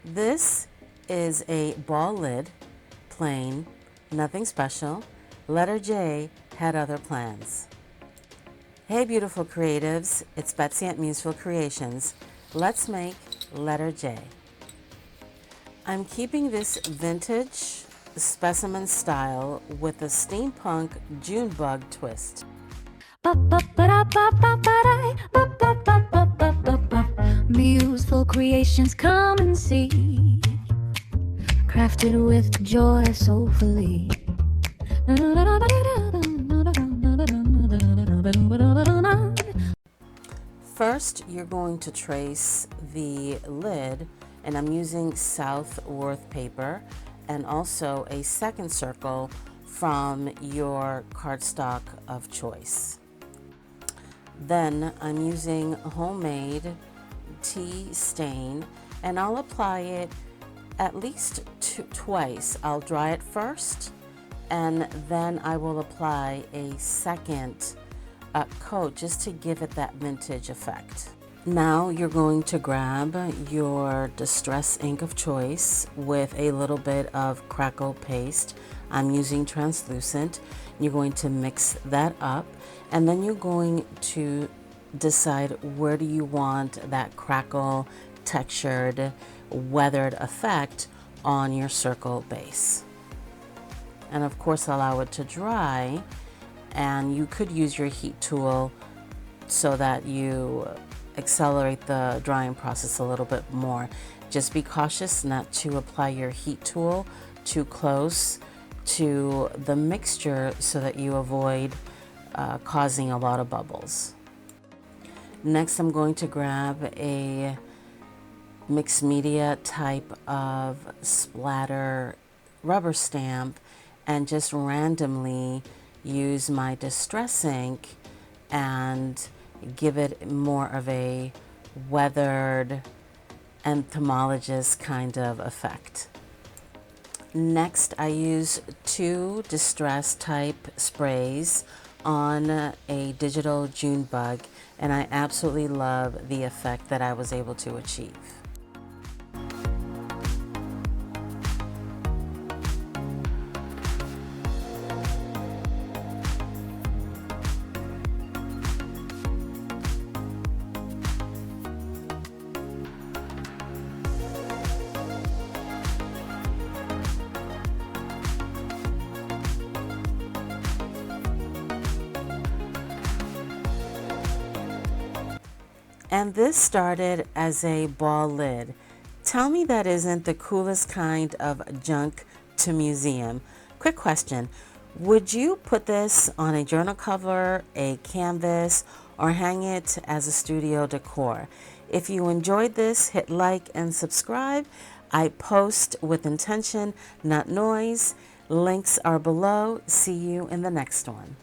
This is a ball lid, plain, nothing special. Letter J had other plans. Hey beautiful creatives, it's Betsy at Museful Creations. Let's make letter J. I'm keeping this vintage specimen style with a steampunk June bug twist. Museful Creations, come and see, crafted with joy soulfully. First, you're going to trace the lid, and I'm using Southworth paper, and also a second circle from your cardstock of choice. Then I'm using homemade tea stain, and I'll apply it at least twice. I'll dry it first, and then I will apply a second coat just to give it that vintage effect. Now you're going to grab your distress ink of choice with a little bit of Crackle paste. I'm using translucent. You're going to mix that up, and then you're going to decide where do you want that crackle textured weathered effect on your circle base. And of course allow it to dry, and you could use your heat tool so that you accelerate the drying process a little bit more. Just be cautious not to apply your heat tool too close to the mixture so that you avoid causing a lot of bubbles. Next, I'm going to grab a mixed media type of splatter rubber stamp and just randomly use my distress ink and give it more of a weathered entomologist kind of effect. Next, I use 2 distress type sprays on a digital June bug, and I absolutely love the effect that I was able to achieve. And this started as a ball lid. Tell me that isn't the coolest kind of junk to museum. Quick question, would you put this on a journal cover, a canvas, or hang it as a studio decor? If you enjoyed this, hit like and subscribe. I post with intention, not noise. Links are below. See you in the next one.